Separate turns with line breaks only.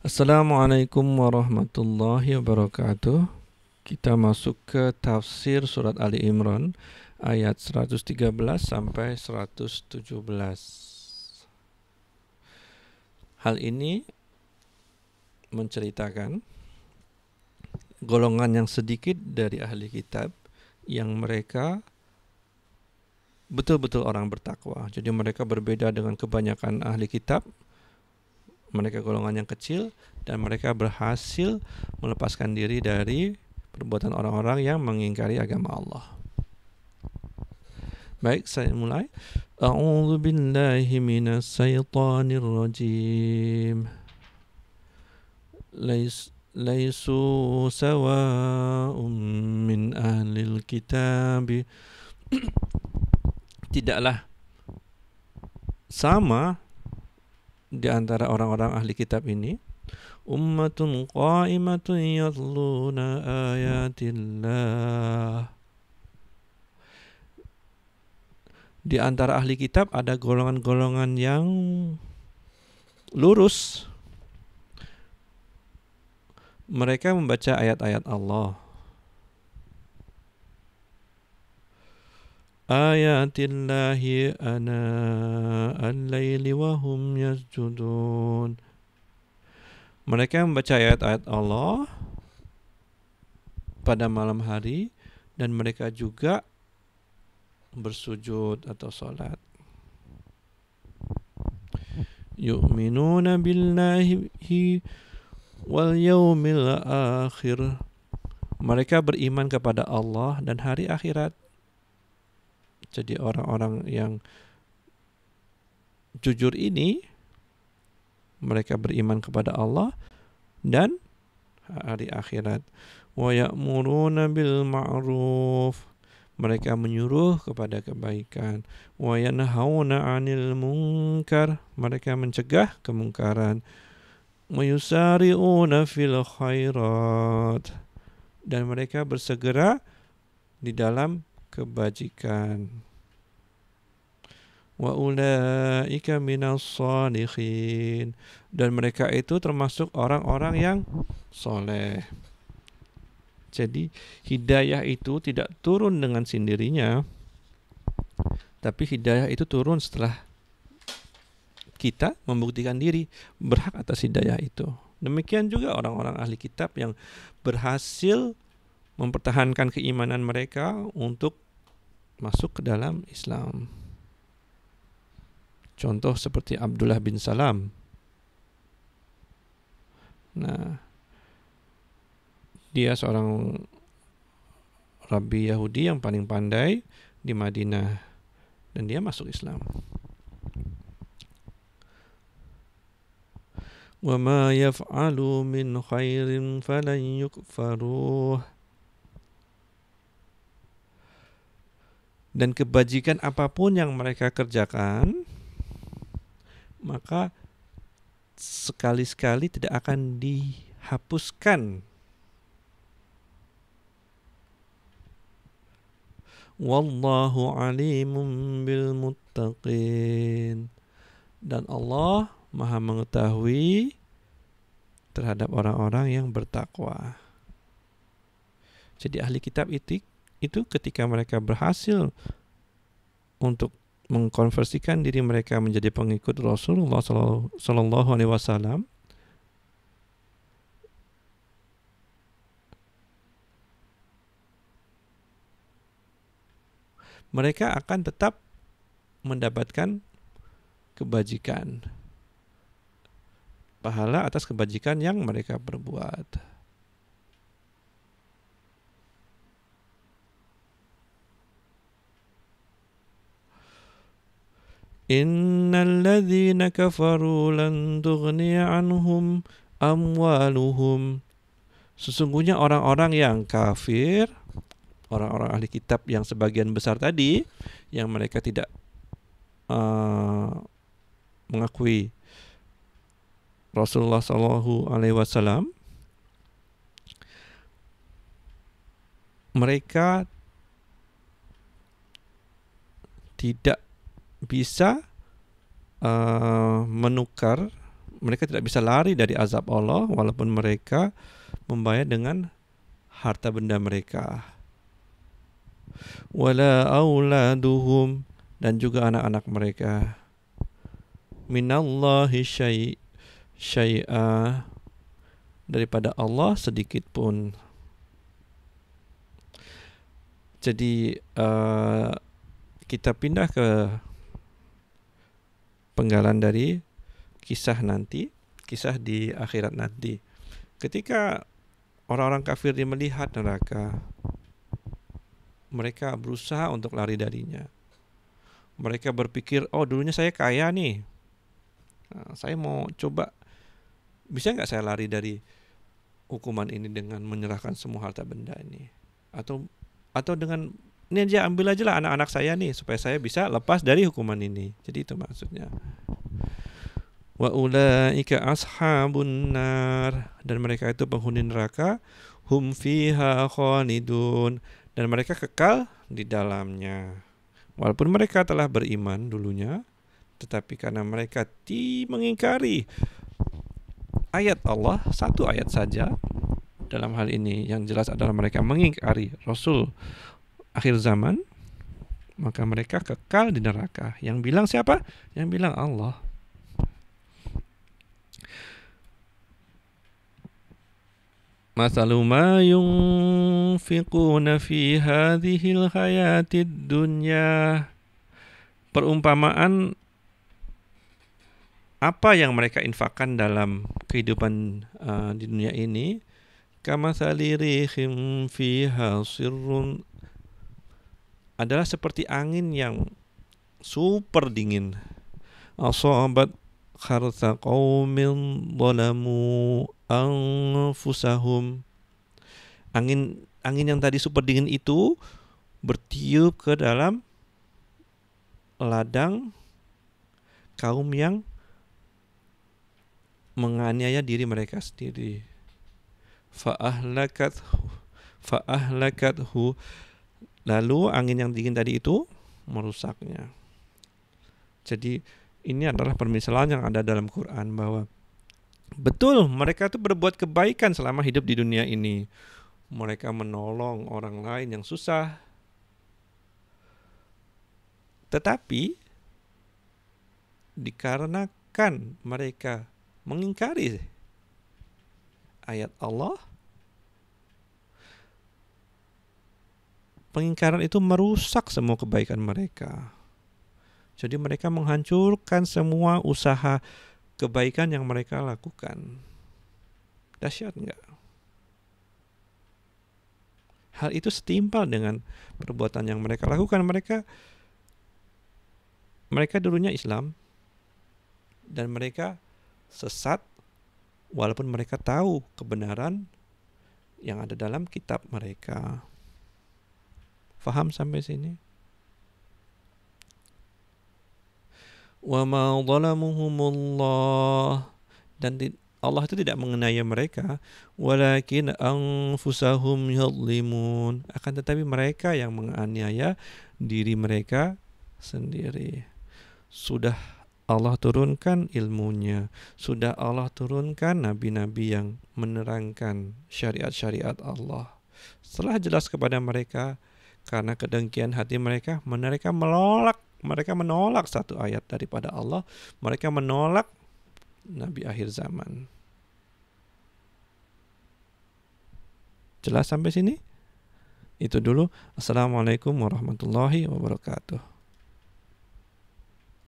Assalamualaikum warahmatullahi wabarakatuh. Kita masuk ke tafsir surat Ali Imran ayat 113 sampai 117. Hal ini menceritakan golongan yang sedikit dari ahli kitab yang mereka betul-betul orang bertakwa. Jadi mereka berbeda dengan kebanyakan ahli kitab. Mereka golongan yang kecil dan mereka berhasil melepaskan diri dari perbuatan orang-orang yang mengingkari agama Allah. Baik, saya mulai. A'udzu billahi minas syaitonir rajim. Laisu sawa'um min ahlil kitab. Tidaklah sama di antara orang-orang ahli kitab ini ummatun qa'imatun yatluna ayatillah. Di antara ahli kitab ada golongan-golongan yang lurus. Mereka membaca ayat-ayat Allah. Ayatillahi ana al-laili wa hum yasjudun. Mereka membaca ayat-ayat Allah pada malam hari dan mereka juga bersujud atau salat. Yu'minuna billahi wal yaumil akhir. Mereka beriman kepada Allah dan hari akhirat. Jadi orang-orang yang jujur ini mereka beriman kepada Allah dan hari akhirat. Wa ya'muruna bil ma'ruf. Mereka menyuruh kepada kebaikan. Wa yanhauna 'anil munkar. Mereka mencegah kemungkaran. Wa yusari'una fil khairat. Dan mereka bersegera di dalam kebajikan. Wa ulaika minas shalihin. Dan mereka itu termasuk orang-orang yang soleh. Jadi hidayah itu tidak turun dengan sendirinya, tapi hidayah itu turun setelah kita membuktikan diri berhak atas hidayah itu. Demikian juga orang-orang ahli kitab yang berhasil mempertahankan keimanan mereka untuk masuk ke dalam Islam. Contoh seperti Abdullah bin Salam. Nah, dia seorang rabi Yahudi yang paling pandai di Madinah dan dia masuk Islam. Wa ma yaf'alu min khairin falan yukfaruh. Dan kebajikan apapun yang mereka kerjakan, maka sekali-sekali tidak akan dihapuskan. Wallahu alimun bil muttaqin. Dan Allah Maha mengetahui terhadap orang-orang yang bertakwa. Jadi ahli kitab itu ketika mereka berhasil untuk mengkonversikan diri mereka menjadi pengikut Rasulullah sallallahu alaihi wasallam, mereka akan tetap mendapatkan kebajikan, pahala atas kebajikan yang mereka perbuat. Innal ladzina kafaru lan tughni anhum amwaluhum. Sesungguhnya orang-orang yang kafir, orang-orang ahli kitab yang sebagian besar tadi, yang mereka tidak mengakui Rasulullah Sallallahu Alaihi Wasallam, mereka tidak bisa menukar, mereka tidak bisa lari dari azab Allah walaupun mereka membayar dengan harta benda mereka. Wala auladuhum, dan juga anak-anak mereka, minallahi syai'a, daripada Allah sedikit pun. Jadi kita pindah ke penggalan dari kisah nanti, kisah di akhirat nanti. Ketika orang-orang kafir melihat neraka, mereka berusaha untuk lari darinya. Mereka berpikir, oh dulunya saya kaya nih, saya mau coba, bisa nggak saya lari dari hukuman ini dengan menyerahkan semua harta benda ini, atau dengan ini aja, ambil aja lah anak-anak saya nih supaya saya bisa lepas dari hukuman ini. Jadi itu maksudnya. Wa ulaika ashabun nar, dan mereka itu penghuni neraka, hum fiha khalidun, dan mereka kekal di dalamnya. Walaupun mereka telah beriman dulunya, tetapi karena mereka mengingkari ayat Allah, satu ayat saja dalam hal ini yang jelas adalah mereka mengingkari Rasul akhir zaman, maka mereka kekal di neraka. Yang bilang siapa? Yang bilang Allah. Masalu ma yunfiquna fi hadhil hayatid dunya. Perumpamaan apa yang mereka infakkan dalam kehidupan di dunia ini, kamatsali rihim fiha sirrun, adalah seperti angin yang super dingin, asabat kharsa qaumin zalamu anfusahum. Angin yang tadi super dingin itu bertiup ke dalam ladang kaum yang menganiaya diri mereka sendiri. Fa'ahlakathu, lalu angin yang dingin tadi itu merusaknya. Jadi ini adalah permisalan yang ada dalam Quran, bahwa betul mereka itu berbuat kebaikan selama hidup di dunia ini. Mereka menolong orang lain yang susah. Tetapi dikarenakan mereka mengingkari ayat Allah, pengingkaran itu merusak semua kebaikan mereka. Jadi mereka menghancurkan semua usaha kebaikan yang mereka lakukan. Dahsyat enggak? Hal itu setimpal dengan perbuatan yang mereka lakukan. Mereka dulunya Islam, dan mereka sesat walaupun mereka tahu kebenaran yang ada dalam kitab mereka. Faham sampai sini? Wa ma zalamuhumullah, dan Allah itu tidak mengenai mereka, walakin anfusahum yadlimun, akan tetapi mereka yang menganiaya diri mereka sendiri. Sudah Allah turunkan ilmunya, sudah Allah turunkan nabi-nabi yang menerangkan syariat-syariat Allah. Setelah jelas kepada mereka, karena kedengkian hati mereka, mereka menolak satu ayat daripada Allah. Mereka menolak Nabi akhir zaman. Jelas sampai sini? Itu dulu. Assalamualaikum warahmatullahi wabarakatuh.